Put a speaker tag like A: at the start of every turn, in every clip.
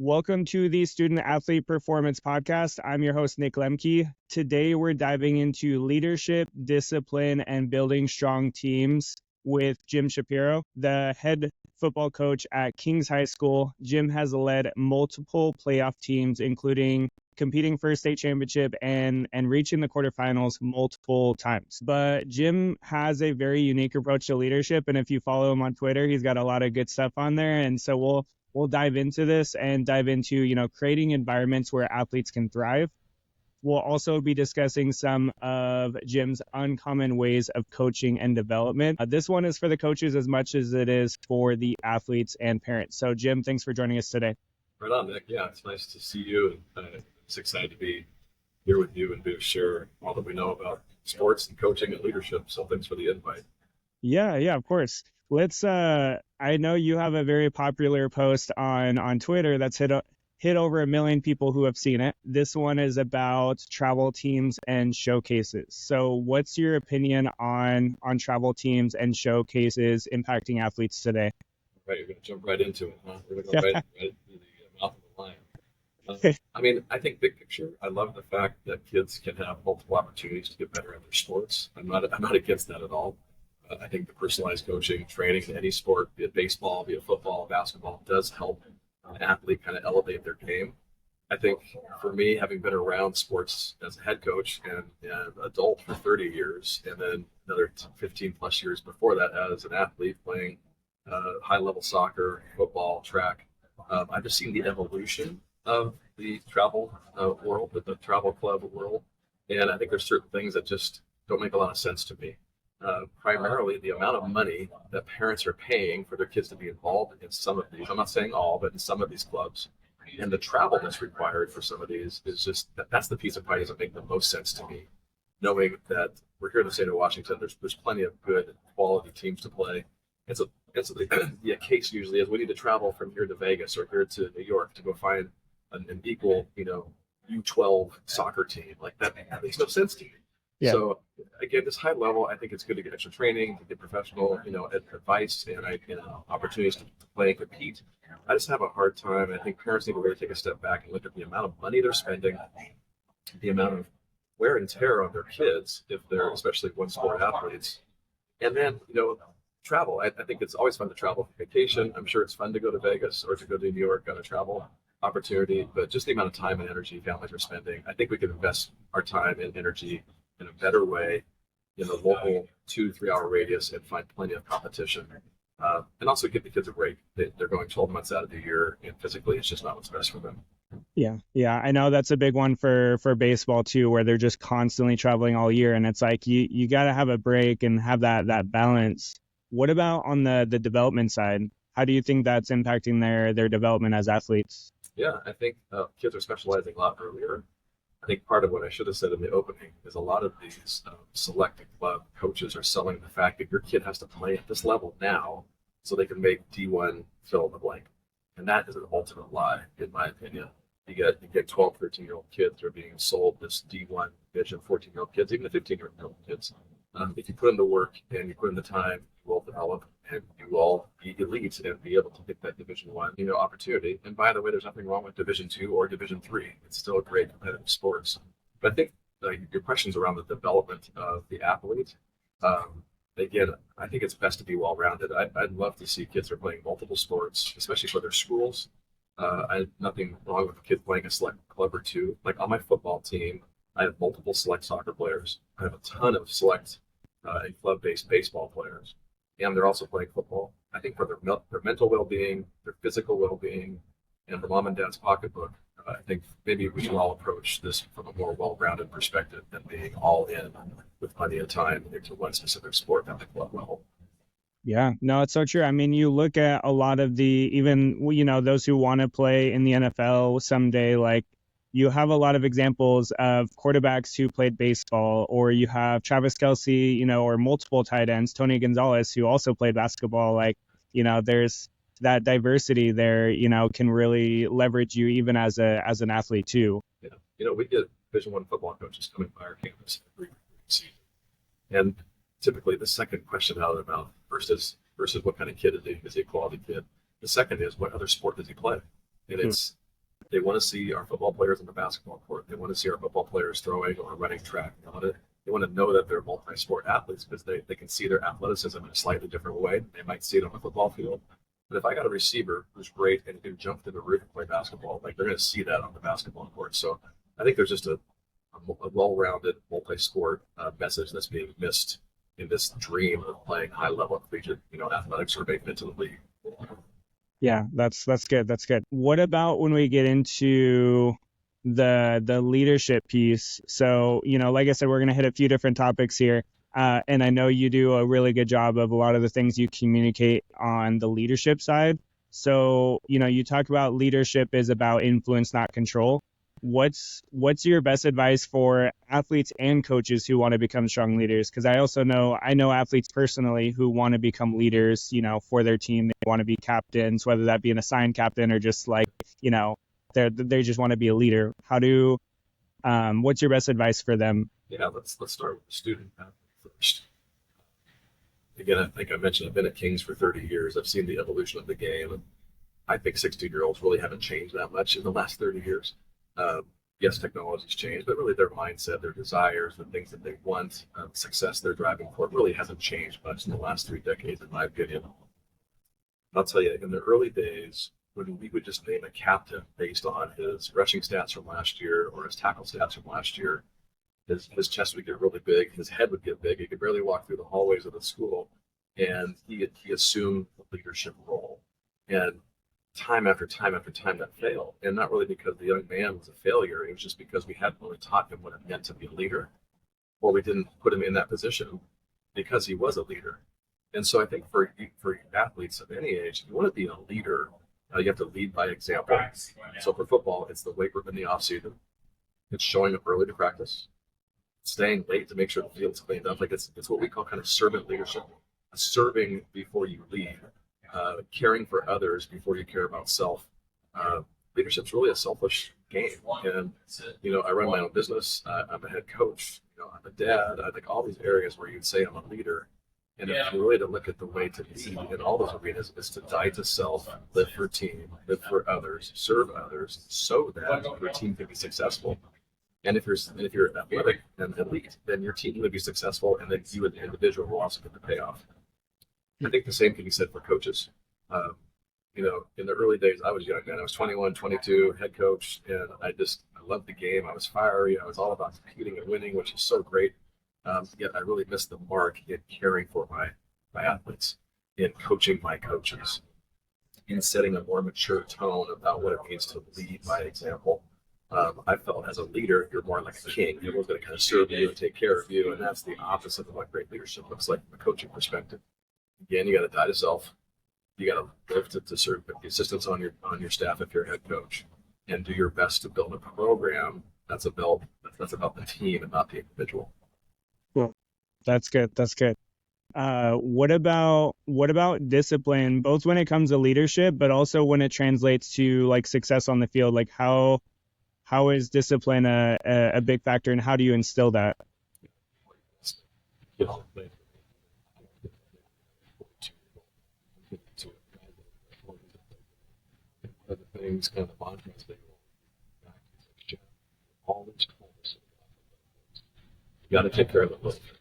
A: Welcome to the Student Athlete Performance Podcast. I'm your host, Nick Lemke. Today, we're diving into leadership, discipline, and building strong teams with Jim Shapiro, the head football coach at Kings High School. Jim has led multiple playoff teams, including competing for a state championship and reaching the quarterfinals multiple times. But Jim has a very unique approach to leadership. And if you follow him on Twitter, he's got a lot of good stuff on there. And so we'll dive into this and dive into, creating environments where athletes can thrive. We'll also be discussing some of Jim's uncommon ways of coaching and development. This one is for the coaches as much as it is for the athletes and parents. So Jim, thanks for joining us today.
B: Right on, Nick. Yeah, it's nice to see you. It's excited to be here with you and to share all that we know about sports and coaching and leadership. So thanks for the invite.
A: Yeah, of course. Let's I know you have a very popular post on Twitter that's hit over 1 million people who have seen it. This one is about travel teams and showcases. So what's your opinion on travel teams and showcases impacting athletes today?
B: Right, you're going to jump right into it, huh? We're going to go right into the mouth of the lion. I think big picture, I love the fact that kids can have multiple opportunities to get better at their sports. I'm not against that at all. I think the personalized coaching, training in any sport, be it baseball, be it football, basketball, does help an athlete kind of elevate their game. I think for me, having been around sports as a head coach and adult for 30 years, and then another 15 plus years before that as an athlete playing high-level soccer, football, track, I've just seen the evolution of the travel world, the travel club world, and I think there's certain things that just don't make a lot of sense to me. Primarily the amount of money that parents are paying for their kids to be involved in some of these. I'm not saying all, but in some of these clubs. And the travel that's required for some of these is just, that's the piece of pie that doesn't make the most sense to me. Knowing that we're here in the state of Washington, there's plenty of good quality teams to play. And so the case usually is we need to travel from here to Vegas or here to New York to go find an equal, U12 soccer team. Like that makes no sense to me.
A: Yeah.
B: So again, this high level, I think it's good to get extra training, to get professional, advice and opportunities to play and compete. I just have a hard time. I think parents need to really take a step back and look at the amount of money they're spending, the amount of wear and tear on their kids if they're especially one sport athletes, and then travel. I think it's always fun to travel for vacation. I'm sure it's fun to go to Vegas or to go to New York on a travel opportunity, but just the amount of time and energy families are spending, I think we could invest our time and energy in a better way in the local 2-3 hour radius and find plenty of competition. And also give the kids a break. They're going 12 months out of the year, and physically it's just not what's best for them.
A: Yeah. I know that's a big one for baseball too, where they're just constantly traveling all year. And it's like, you got to have a break and have that balance. What about on the development side? How do you think that's impacting their development as athletes?
B: Yeah, I think kids are specializing a lot earlier. I think part of what I should have said in the opening is a lot of these select club coaches are selling the fact that your kid has to play at this level now so they can make D1 fill in the blank. And that is an ultimate lie, in my opinion. You get 12, 13-year-old kids that are being sold this D1 vision, 14-year-old kids, even the 15-year-old kids. If you put in the work and you put in the time, you will develop and you will be elite and be able to get that Division I, opportunity. And by the way, there's nothing wrong with Division II or Division III. It's still a great competitive sport. But I think your questions around the development of the athlete, again, I think it's best to be well-rounded. I'd love to see kids who are playing multiple sports, especially for their schools. I have nothing wrong with a kid playing a select club or two. Like on my football team, I have multiple select soccer players. I have a ton of select and club-based baseball players. And they're also playing football. I think for their mental well-being, their physical well-being, and for mom and dad's pocketbook, I think maybe we should all approach this from a more well-rounded perspective than being all in with plenty of time into one specific sport at the club level.
A: Yeah, no, it's so true. I mean, you look at a lot of those who want to play in the NFL someday, like you have a lot of examples of quarterbacks who played baseball, or you have Travis Kelce, or multiple tight ends, Tony Gonzalez, who also played basketball. Like, there's that diversity there, can really leverage you even as an athlete too.
B: Yeah. We get Division I football coaches coming by our campus every season. And typically the second question out of their mouth versus what kind of kid is he? Is he a quality kid? The second is, what other sport does he play? And it's They want to see our football players on the basketball court. They want to see our football players throwing or running track. They want to know that they're multi-sport athletes because they can see their athleticism in a slightly different way. They might see it on the football field. But if I got a receiver who's great and can jump through the roof and play basketball, like they're going to see that on the basketball court. So I think there's just a well-rounded multi-sport message that's being missed in this dream of playing high-level collegiate, athletics or making it to the league.
A: Yeah, that's good. That's good. What about when we get into the leadership piece? So, like I said, we're going to hit a few different topics here. And I know you do a really good job of a lot of the things you communicate on the leadership side. So, you talked about leadership is about influence, not control. What's your best advice for athletes and coaches who want to become strong leaders? Because I know athletes personally who want to become leaders, for their team. They want to be captains, whether that be an assigned captain or just like, they just want to be a leader. What's your best advice for them?
B: Yeah, let's start with the student athlete first. Again, I think I mentioned I've been at Kings for 30 years. I've seen the evolution of the game. And I think 16-year-olds really haven't changed that much in the last 30 years. Yes, technology's changed, but really their mindset, their desires, the things that they want, success they're driving for, really hasn't changed much in the last 3 decades, in my opinion. I'll tell you, in the early days, when we would just name a captain based on his rushing stats from last year or his tackle stats from last year, his chest would get really big, his head would get big, he could barely walk through the hallways of the school, and he assumed the leadership role. And time after time after time that failed. And not really because the young man was a failure, it was just because we hadn't really taught him what it meant to be a leader, or we didn't put him in that position because he was a leader. And so I think for athletes of any age, if you want to be a leader, you have to lead by example. So for football, it's the weight room in the off season. It's showing up early to practice, staying late to make sure the field's cleaned up. Like it's what we call kind of servant leadership, serving before you lead. Caring for others before you care about self. Leadership's really a selfish game. And, I run my own business. I'm a head coach. I'm a dad. I think all these areas where you'd say I'm a leader. And if you really to look at the way to lead in all those arenas is to die to self, live for team, live for others, serve others, so that your team can be successful. And if you're athletic and elite, then your team will be successful, and then you as an individual will also get the payoff. I think the same can be said for coaches. In the early days, I was young, man. I was 21, 22, head coach, and I loved the game. I was fiery. I was all about competing and winning, which is so great. Yet I really missed the mark in caring for my athletes, in coaching my coaches, in setting a more mature tone about what it means to lead by example. I felt as a leader, you're more like a king. Everyone's going to kind of serve you and take care of you, and that's the opposite of what great leadership looks like from a coaching perspective. Again, you got to die to self. You got to live to serve the assistants on your staff if you're a head coach, and do your best to build a program that's about the team and not the individual.
A: Well, that's good. That's good. What about discipline, both when it comes to leadership, but also when it translates to like success on the field? Like how is discipline a big factor, and how do you instill that?
B: One of the things, kind of the mantras they go back to, always close. You got to take care of the little things.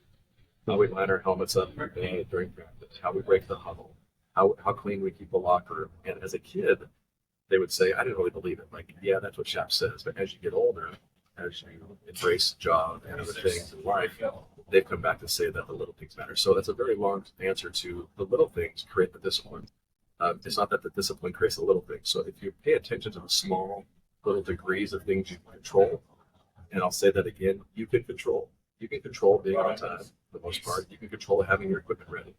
B: How we line our helmets up during practice, how we break the huddle, how clean we keep the locker room. And as a kid, they would say, I didn't really believe it. Like, yeah, that's what Shap says. But as you get older, as you embrace job and other things in life, they've come back to say that the little things matter. So that's a very long answer to the little things create the discipline. It's not that the discipline creates the little things. So if you pay attention to the small little degrees of things you can control, and I'll say that again, you can control being on time for the most part. You can control having your equipment ready.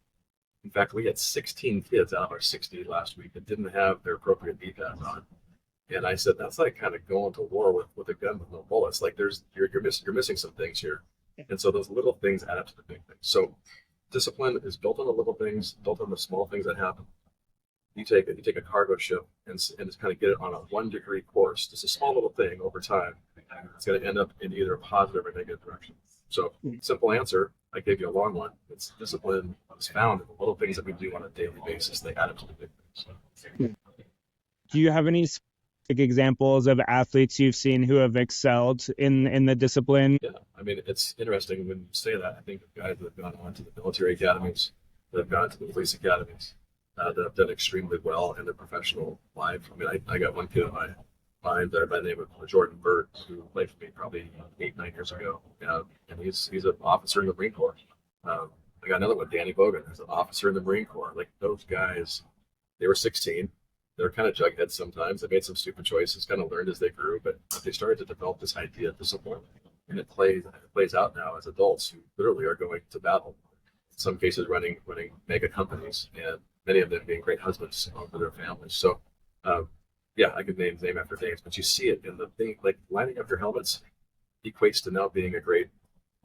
B: In fact, we had 16 kids out of our 60 last week that didn't have their appropriate knee pads on. And I said, that's like kind of going to war with a gun with no bullets. Like you're missing some things here. And so those little things add up to the big things. So discipline is built on the little things, built on the small things that happen. You take a cargo ship and just kind of get it on a 1 degree course. Just a small little thing over time. It's going to end up in either a positive or negative direction. So simple answer, I gave you a long one. It's discipline is found in the little things that we do on a daily basis. They add up to the big things.
A: Do you have any examples of athletes you've seen who have excelled in the discipline?
B: Yeah, I mean, it's interesting when you say that. I think of guys that have gone on to the military academies, that have gone to the police academies, that have done extremely well in their professional life. I mean, I got one kid in my mind there by the name of Jordan Burt, who played for me probably 8, 9 years ago, and he's an officer in the Marine Corps. I got another one, Danny Bogan, who's an officer in the Marine Corps. Like those guys, they were 16. They were kind of jugheads sometimes. They made some stupid choices, kind of learned as they grew, but they started to develop this idea of discipline. And it plays out now as adults who literally are going to battle. In some cases, running mega companies, and many of them being great husbands for their families. So, yeah, I could name after names, but you see it in the thing, like lining up your helmets equates to now being a great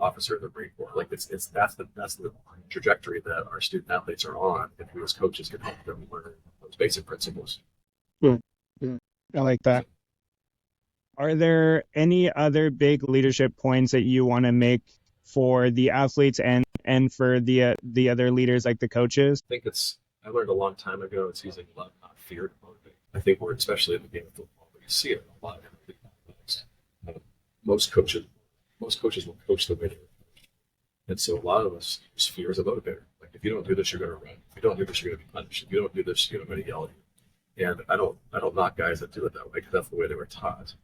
B: officer of the Marine Corps. Like that's the trajectory that our student athletes are on, and we as coaches can help them learn those basic principles.
A: I like that. Are there any other big leadership points that you want to make for the athletes and for the other leaders like the coaches?
B: I think I learned a long time ago, it's using love, not fear to motivate. I think we're especially in the game of football, but you see it a lot in things. Most coaches will coach the way they coach. And so a lot of us use fear as a motivator. Like if you don't do this, you're going to run. If you don't do this, you're going to be punished. If you don't do this, you're going to yell at you. And I don't knock guys that do it that way, because that's the way they were taught.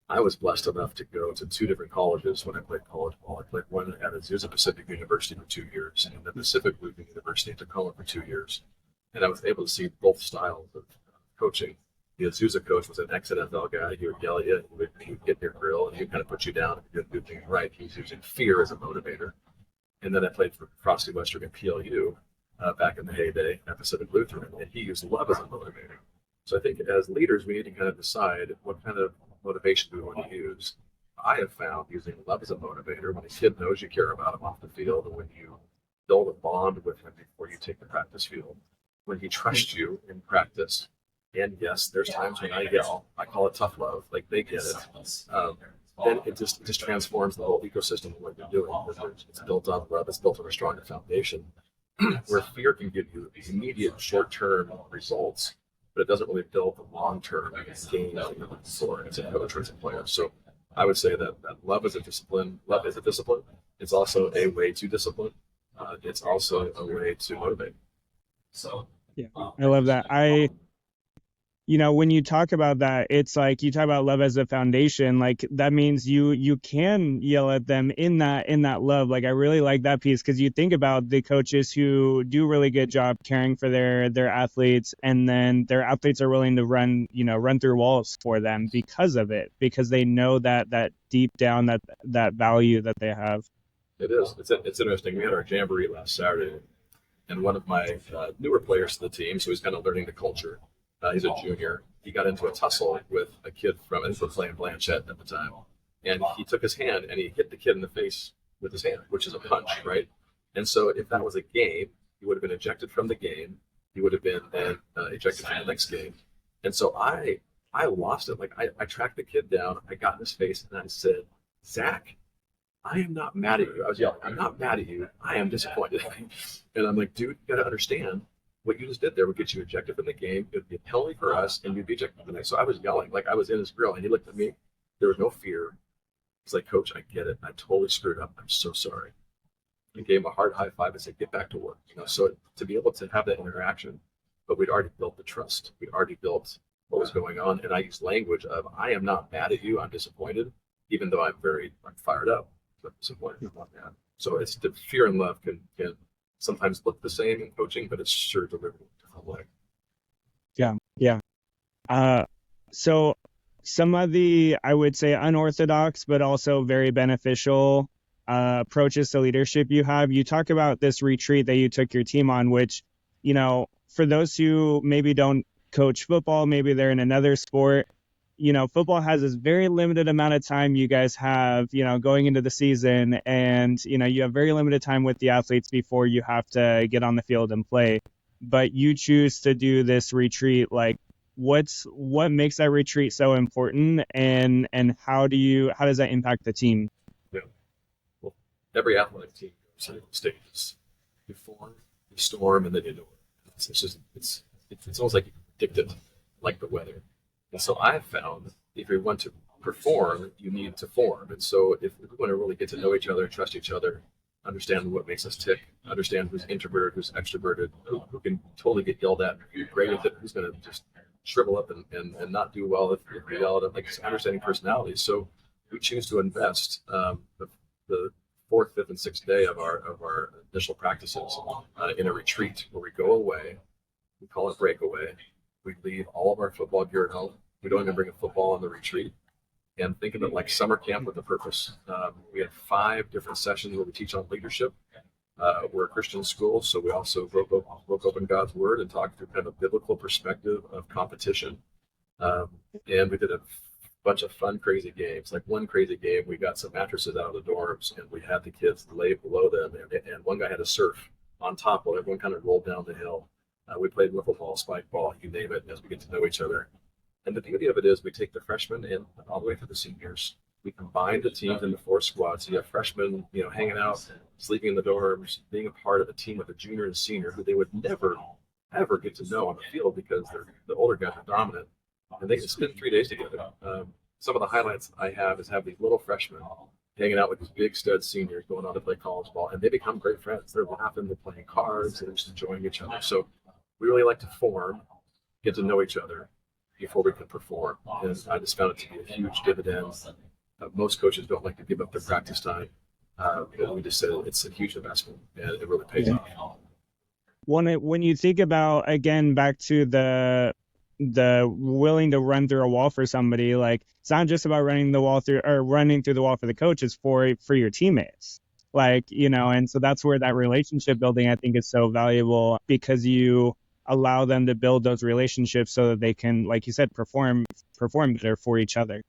B: I was blessed enough to go to 2 different colleges when I played college ball. I played one at Azusa Pacific University for 2 years, and then Pacific Lutheran University in Tacoma for 2 years. And I was able to see both styles of coaching. The Azusa coach was an ex-NFL guy. He would yell at you, he would get in your grill, and he would kind of put you down if you didn't do things right. He was using fear as a motivator. And then I played for Frosty Western at PLU back in the heyday at Pacific Lutheran, and he used love as a motivator. So I think as leaders, we need to kind of decide what kind of motivation do we want to use. I have found using love as a motivator, when a kid knows you care about him off the field, and when you build a bond with him before you take the practice field, when he trusts you in practice. And yes, there's times when I yell. I call it tough love. Like they get it. Then it just transforms the whole ecosystem of what you're doing. It's built on love. It's built on a stronger foundation. Where fear can give you immediate short-term results, but it doesn't really build the long-term gain that you're looking for as a coach or as a player. So I would say that love is a discipline. Love is a discipline. It's also a way to discipline. It's also a way to motivate. So
A: yeah, I love that. When you talk about that, it's like you talk about love as a foundation. Like that means you can yell at them in that love. Like I really like that piece, because you think about the coaches who do a really good job caring for their athletes, and then their athletes are willing to run through walls for them because of it, because they know that deep down that value that they have.
B: It is. It's interesting. We had our jamboree last Saturday, and one of my newer players to the team, so he's kind of learning the culture. He's a junior. He got into a tussle with a kid from, I think, we're playing Blanchette at the time. And he took his hand and he hit the kid in the face with his hand, which is a punch, right? And so if that was a game, he would have been ejected from the game. He would have been then ejected from the next game. And so I lost it. Like I tracked the kid down. I got in his face and I said, Zach, I am not mad at you. I was yelling, I'm not mad at you. I am disappointed. And I'm like, dude, you got to understand. What you just did there would get you ejected from the game. It would be a penalty for us, and you'd be ejected from the next. So I was yelling, like I was in his grill, and he looked at me. There was no fear. He's like, Coach, I get it. I totally screwed up. I'm so sorry. He gave him a hard high five and said, get back to work. So to be able to have that interaction, but we'd already built the trust. We'd already built what was going on. And I used language of, I am not mad at you. I'm disappointed, even though I'm fired up. But disappointed. I'm not mad. So it's the fear and love can sometimes look the same in coaching, but it's sure delivered in a different way.
A: Yeah. So some of the, I would say, unorthodox, but also very beneficial approaches to leadership you talk about this retreat that you took your team on, which, for those who maybe don't coach football, maybe they're in another sport, football has this very limited amount of time you guys have, going into the season, and, you have very limited time with the athletes before you have to get on the field and play. But you choose to do this retreat. Like, what makes that retreat so important, and how does that impact the team?
B: Yeah. Well, every athletic team goes through stages. You form, you storm, and then you endure. It's almost like you predict it, like the weather. And so I've found if you want to perform, you need to form. And so if we want to really get to know each other, trust each other, understand what makes us tick, understand who's introverted, who's extroverted, who can totally get yelled at, who's great at it, who's going to just shrivel up and not do well if you yell at them, like understanding personalities. So we choose to invest the fourth, fifth, and sixth day of our initial practices in a retreat where we go away. We call it breakaway. We leave all of our football gear at home. We don't even bring a football on the retreat. And think of it like summer camp with a purpose. We have 5 different sessions where we teach on leadership. We're a Christian school, so we also broke open God's Word and talked through kind of a biblical perspective of competition. And we did a bunch of fun, crazy games. Like one crazy game, we got some mattresses out of the dorms, and we had the kids lay below them, and one guy had to surf on top while everyone kind of rolled down the hill. We played wiffle ball, spike ball, you name it, as we get to know each other. And the beauty of it is we take the freshmen and all the way to the seniors. We combine the teams into 4 squads. So you have freshmen, hanging out, sleeping in the dorms, being a part of a team with a junior and senior who they would never, ever get to know on the field because the older guys are dominant. And they can spend 3 days together. Some of the highlights I have is these little freshmen hanging out with these big stud seniors going on to play college ball, and they become great friends. They're laughing, they're playing cards, they're just enjoying each other. So we really like to form, get to know each other before we can perform. And I just found it to be a huge dividend. Most coaches don't like to give up their practice time. But we just said it's a huge investment, and it really pays off.
A: When you think about, again, back to the willing to run through a wall for somebody, like it's not just about running through the wall for the coach, it's for your teammates. And so that's where that relationship building, I think, is so valuable, because you allow them to build those relationships so that they can, like you said, perform better for each other.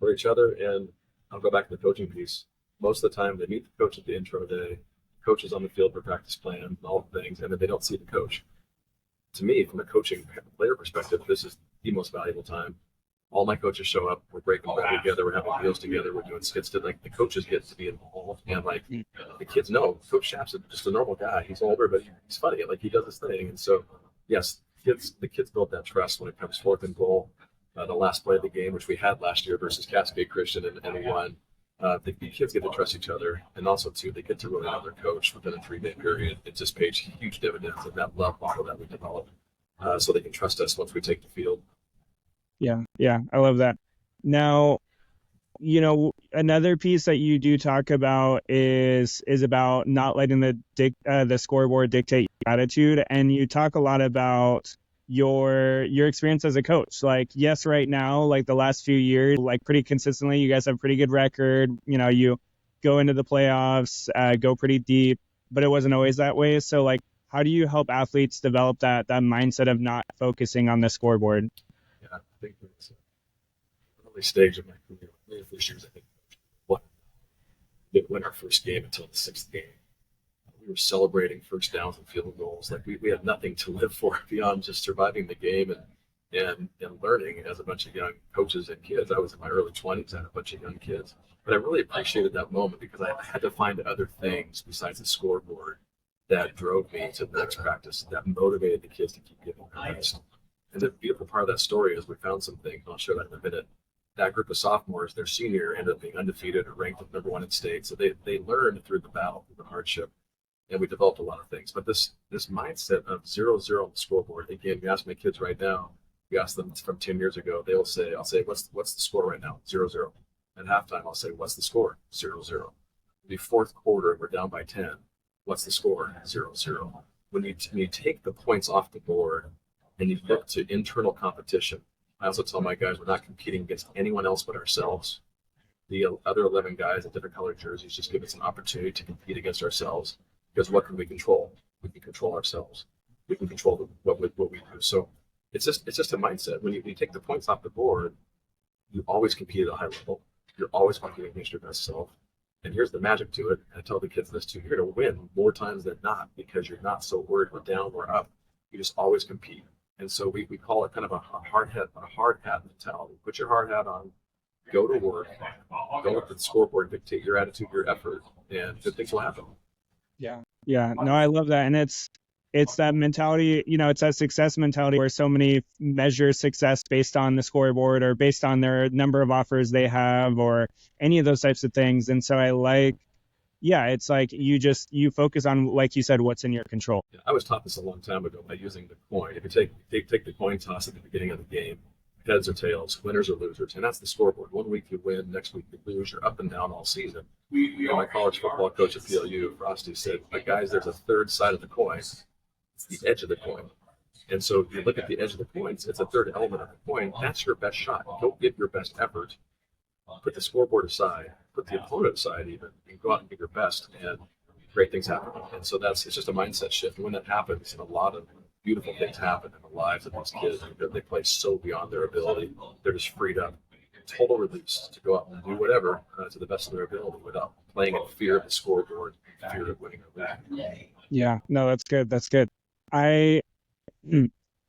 B: And I'll go back to the coaching piece. Most of the time they meet the coach at the intro day, coach is on the field for practice plan and all the things, and then they don't see the coach. To me, from a coaching player perspective, this is the most valuable time. All my coaches show up, we're breaking bread together, we're having meals together, we're doing skits to, like, the coaches get to be involved, and the kids know Coach Shap's just a normal guy. He's older, but he's funny, like he does his thing. And so yes, the kids build that trust when it comes 4th and goal. The last play of the game, which we had last year versus Cascade Christian and won, the kids get to trust each other, and also too they get to really know their coach within a 3-day period. It just pays huge dividends in that love model that we develop, so they can trust us once we take the field.
A: Yeah, I love that. Now, another piece that you do talk about is about not letting the scoreboard dictate your attitude, and you talk a lot about your experience as a coach. Like, yes, right now, like the last few years, like pretty consistently, you guys have a pretty good record. You go into the playoffs, go pretty deep, but it wasn't always that way. So, like, how do you help athletes develop that mindset of not focusing on the scoreboard?
B: Yeah, I think it's an early stage of my career. In the first years, I think we didn't win our first game until the 6th game. We were celebrating first downs and field goals. Like we had nothing to live for beyond just surviving the game and learning as a bunch of young coaches and kids. I was in my early 20s, I had a bunch of young kids. But I really appreciated that moment because I had to find other things besides the scoreboard that drove me to the next practice, that motivated the kids to keep giving their best. And the beautiful part of that story is we found some things, and I'll share that in a minute. That group of sophomores, their senior ended up being undefeated or ranked number 1 in state. So they learned through the battle, through the hardship, and we developed a lot of things. But this mindset of 0-0 on the scoreboard, again, you ask my kids right now, you ask them from 10 years ago, I'll say, what's the score right now? 0-0. At halftime, I'll say, what's the score? 0-0. The 4th quarter, we're down by 10. What's the score? 0-0. When you take the points off the board and you look to internal competition, I also tell my guys we're not competing against anyone else but ourselves. The other 11 guys in different colored jerseys just give us an opportunity to compete against ourselves, because what can we control? We can control ourselves. We can control what we do. So it's just a mindset. When you take the points off the board, you always compete at a high level. You're always competing against your best self. And here's the magic to it. I tell the kids this too. You're going to win more times than not because you're not so worried we're down or up. You just always compete. And so we call it kind of a hard hat mentality. Put your hard hat on, go to work, don't let the scoreboard dictate your attitude, your effort, and good things will happen.
A: Yeah. No, I love that. And it's it's that mentality, it's that success mentality where so many measure success based on the scoreboard or based on their number of offers they have or any of those types of things. And so it's like you focus on, like you said, what's in your control.
B: Yeah, I was taught this a long time ago by using the coin. If you take the coin toss at the beginning of the game, heads or tails, winners or losers, and that's the scoreboard. 1 week you win, next week you lose. You're up and down all season. My college football coach at PLU, Frosty, said, "But guys, there's a third side of the coin. It's the edge of the coin." And so if you look at the edge of the coin, it's a third element of the coin. That's your best shot. Don't give your best effort. Put the scoreboard aside, put the opponent aside even, and go out and give your best, and great things happen. And so it's just a mindset shift. And when that happens, a lot of beautiful things happen in the lives of these kids. They play so beyond their ability. They're just freed up, total release to go out and do whatever to the best of their ability without playing in fear of the scoreboard, fear of winning or losing.
A: Yeah, no, that's good. That's good. I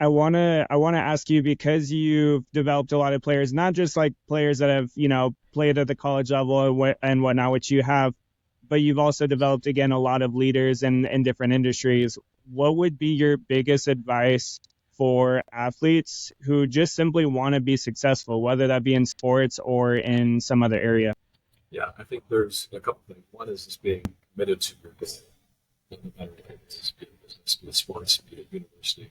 A: wanna ask you, because you've developed a lot of players, not just like players that have played at the college level and whatnot, which you have, but you've also developed again a lot of leaders in different industries. What would be your biggest advice for athletes who just simply want to be successful, whether that be in sports or in some other area?
B: Yeah, I think there's a couple things. One is just being committed to your goal. No matter what it is, be it business, be it sports, be it university.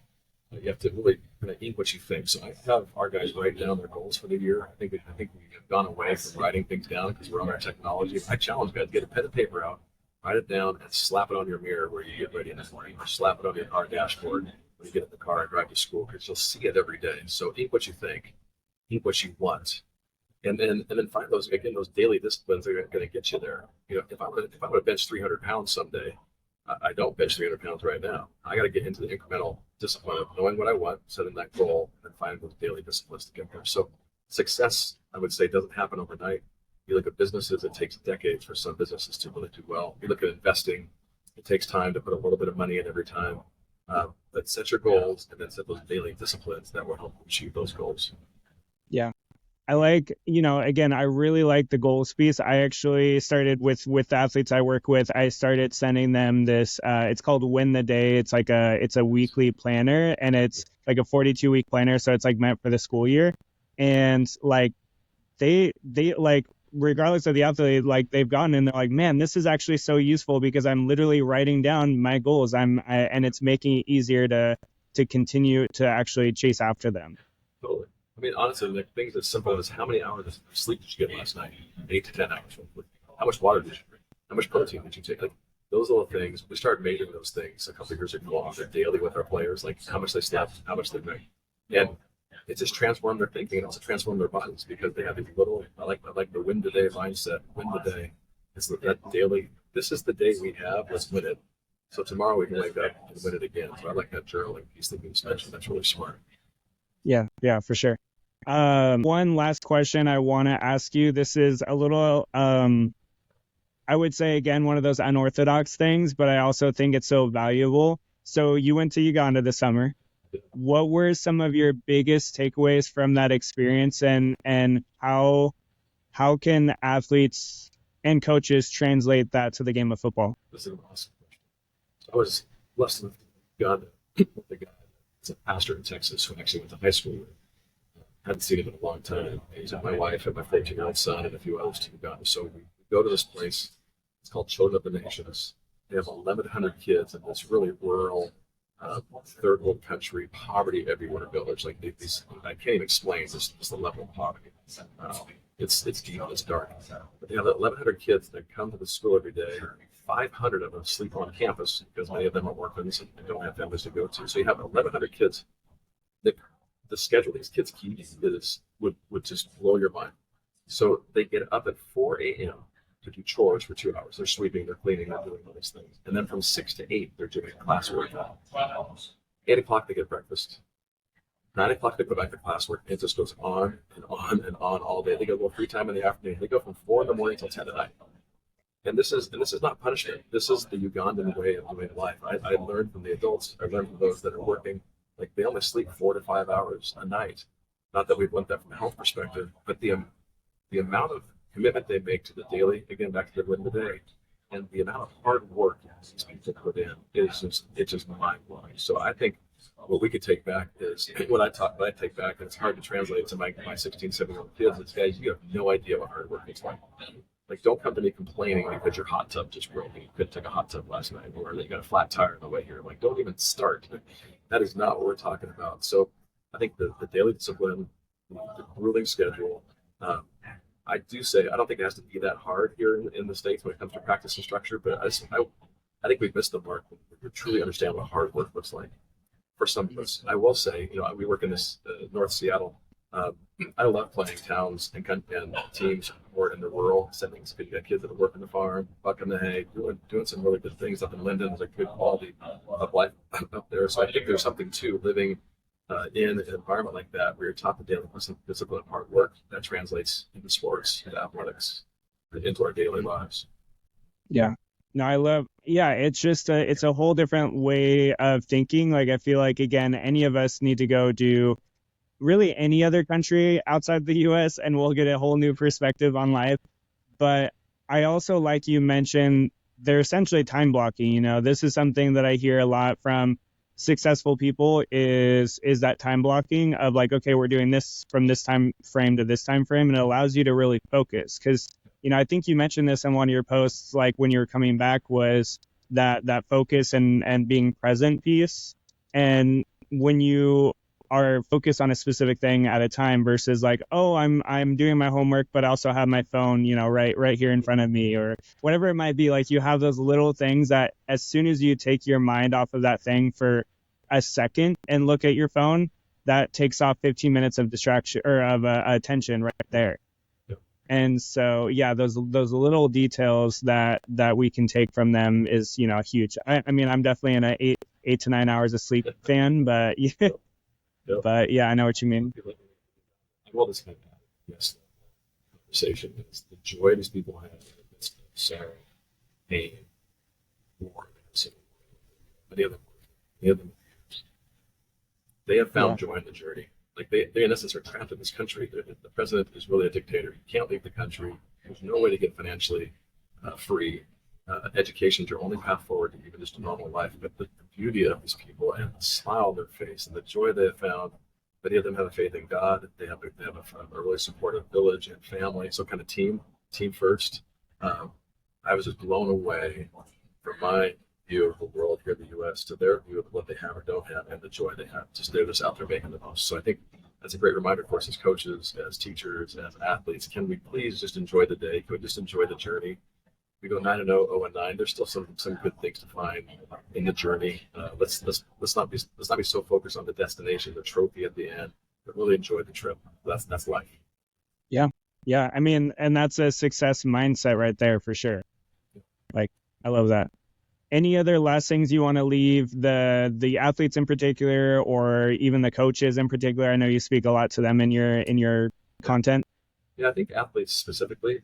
B: You have to really kind of eat what you think. So I have our guys write down their goals for the year. I think we've gone away from writing things down because we're on our technology. I challenge guys to get a pen and paper out, write it down, and slap it on your mirror where you get ready in the morning, or slap it on your car dashboard when you get in the car and drive to school, because you'll see it every day. So eat what you think, eat what you want, and then find those daily disciplines that are going to get you there. If I would have benched 300 pounds someday, I don't bench 300 pounds right now. I got to get into the incremental discipline of knowing what I want, setting that goal, and finding those daily disciplines to get there. So success, I would say, doesn't happen overnight. You look at businesses, it takes decades for some businesses to really do well. You look at investing, it takes time to put a little bit of money in every time. But set your goals and then set those daily disciplines that will help you achieve those goals.
A: Yeah. I like, again, I really like the goals piece. I actually started with the athletes I work with. I started sending them this, it's called Win the Day. It's a weekly planner, and it's like a 42-week planner. So it's like meant for the school year. And like they like, regardless of the athlete, like they've gotten in, they're like, man, this is actually so useful because I'm literally writing down my goals. And it's making it easier to continue to actually chase after them.
B: Totally. I mean, honestly, like things as simple as how many hours of sleep did you get last night? 8 to 10 hours. How much water did you drink? How much protein did you take? Like those little things. We started measuring those things a couple of years ago daily with our players, like how much they slept, how much they drank, and it just transformed their thinking and also transformed their bodies because they have these little. I like the win today mindset. Win the day. It's that daily. This is the day we have. Let's win it. So tomorrow we can wake up and win it again. So I like that journaling piece that you mentioned. That's really smart.
A: Yeah, for sure. One last question I want to ask you. This is a little, I would say, again, one of those unorthodox things, but I also think it's so valuable. So you went to Uganda this summer. What were some of your biggest takeaways from that experience, and how can athletes and coaches translate that to the game of football?
B: This is an awesome question. So I was blessed with Uganda with the guy. It's a pastor in Texas who actually went to high school with. Hadn't seen him in a long time. He took my wife and my 14-year-old son and a few others to Uganda. So we go to this place. It's called Children of the Nations. They have 1,100 kids in this really rural, third world country, poverty everywhere village. Like these, I can't even explain this the level of poverty. It's deep, it's dark. But they have 1,100 kids that come to the school every day. 500 of them sleep on campus because many of them are orphans and don't have families to go to. So you have 1,100 kids. The schedule these kids keep would just blow your mind. So they get up at 4 a.m. to do chores for 2 hours. They're sweeping, they're cleaning, they're doing all these things. And then from 6 to 8, they're doing classwork. 8 o'clock, they get breakfast. 9 o'clock, they go back to classwork. It just goes on and on and on all day. They get a little free time in the afternoon. They go from 4 in the morning till 10 at night. And this is not punishment. This is the Ugandan way of doing life. I learned from the adults. I learned from those that are working. Like they only sleep 4 to 5 hours a night. Not that we want that from a health perspective, but the amount of commitment they make to the daily, again, back to the win the day, and the amount of hard work these people put in is just mind blowing. So I think what we could take back is what I take back, and it's hard to translate to my 16, 17-year-old kids is, guys, you have no idea what hard work is like. Like, don't come to me complaining because your hot tub just broke and you couldn't take a hot tub last night, or that you got a flat tire on the way here. Like, don't even start. That is not what we're talking about. So I think the daily discipline, the grueling schedule, I do say, I don't think it has to be that hard here in the States when it comes to practice and structure, but I think we've missed the mark when we truly understand what hard work looks like. For some of us, I will say, we work in this North Seattle. I love playing towns and teams more in the rural settings. You got kids that work in the farm, bucking the hay, doing some really good things up in Linden. There's a good quality of life up there. So I think there's something to living in an environment like that where you're taught the daily discipline of hard work that translates into sports, into athletics, into our daily lives.
A: Yeah. No, it's just it's a whole different way of thinking. Like, I feel like, again, any of us need to go do really any other country outside the US and we'll get a whole new perspective on life. But I also, like you mentioned, they're essentially time blocking. This is something that I hear a lot from successful people is that time blocking of like, okay, we're doing this from this time frame to this time frame, and it allows you to really focus. Because I think you mentioned this in one of your posts, like when you were coming back, was that focus and being present piece. And when you are focused on a specific thing at a time versus like, oh, I'm doing my homework, but I also have my phone, right here in front of me, or whatever it might be. Like, you have those little things that as soon as you take your mind off of that thing for a second and look at your phone, that takes off 15 minutes of distraction or of attention right there.
B: Yep.
A: And so, yeah, those little details that we can take from them is, huge. I mean, I'm definitely an 8 to 9 hours of sleep fan, but yeah.
B: Yep.
A: But yeah, I know what you mean.
B: Well, this kind of conversation is the joy these people have in the midst of sorrow, pain, war, many of them, they have found joy in the journey. Like, they in essence are trapped in this country. The president is really a dictator. You can't leave the country. There's no way to get financially free. Education is your only path forward to even just a normal life. But the beauty of these people and the smile on their face and the joy they have found, many of them have a faith in God. They have a really supportive village and family. So kind of team first. I was just blown away from my view of the world here in the U.S. to their view of what they have or don't have and the joy they have. They're just out there making the most. So I think that's a great reminder for us as coaches, as teachers, as athletes. Can we please just enjoy the day? Can we just enjoy the journey? We go 9-0, 0-9. There's still some good things to find in the journey. Let's not be so focused on the destination, the trophy at the end, but really enjoy the trip. That's life.
A: Yeah. I mean, and that's a success mindset right there for sure. Like, I love that. Any other last things you want to leave the athletes in particular, or even the coaches in particular? I know you speak a lot to them in your content.
B: Yeah, I think athletes specifically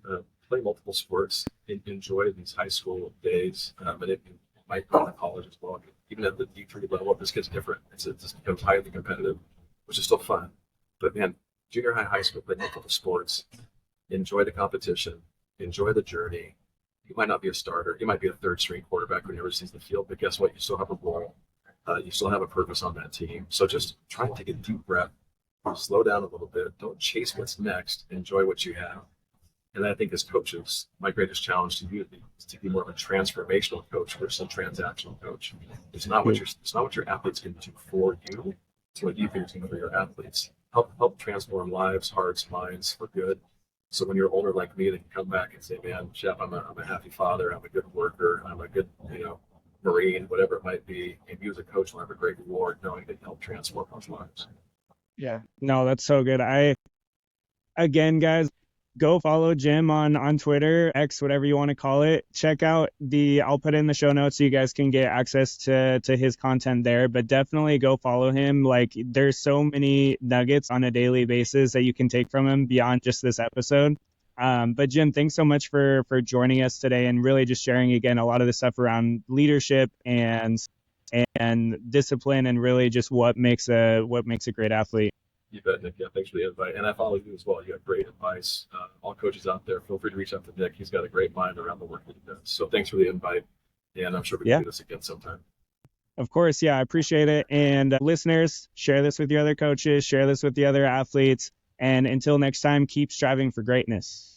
B: play multiple sports, enjoy these high school days, but it might go to college as well. Even at the D3 level, this gets different. It just becomes highly competitive, which is still fun. But man, junior high school, play multiple sports, enjoy the competition, enjoy the journey. You might not be a starter. You might be a third string quarterback who never sees the field, but guess what? You still have a role. You still have a purpose on that team. So just try and take a deep breath, slow down a little bit. Don't chase what's next. Enjoy what you have. And I think as coaches, my greatest challenge to you is to be more of a transformational coach versus a transactional coach. It's not what your athletes can do for you. It's what you can do for your athletes. Help transform lives, hearts, minds for good. So when you're older like me, they can come back and say, man, Chef, I'm a happy father. I'm a good worker. I'm a good, Marine, whatever it might be. And you as a coach will have a great reward knowing that you help transform those lives.
A: Yeah. No, that's so good. Again, guys, go follow Jim on Twitter, X, whatever you want to call it. Check out I'll put in the show notes so you guys can get access to his content there, but definitely go follow him. Like, there's so many nuggets on a daily basis that you can take from him beyond just this episode. But Jim, thanks so much for joining us today and really just sharing again a lot of the stuff around leadership and discipline and really just what makes a great athlete.
B: You bet, Nick. Yeah, thanks for the invite. And I follow you as well. You have great advice, all coaches out there, feel free to reach out to Nick. He's got a great mind around the work that he does. So thanks for the invite. And I'm sure we can do this again sometime.
A: Of course. Yeah, I appreciate it. And listeners, share this with your other coaches, share this with the other athletes. And until next time, keep striving for greatness.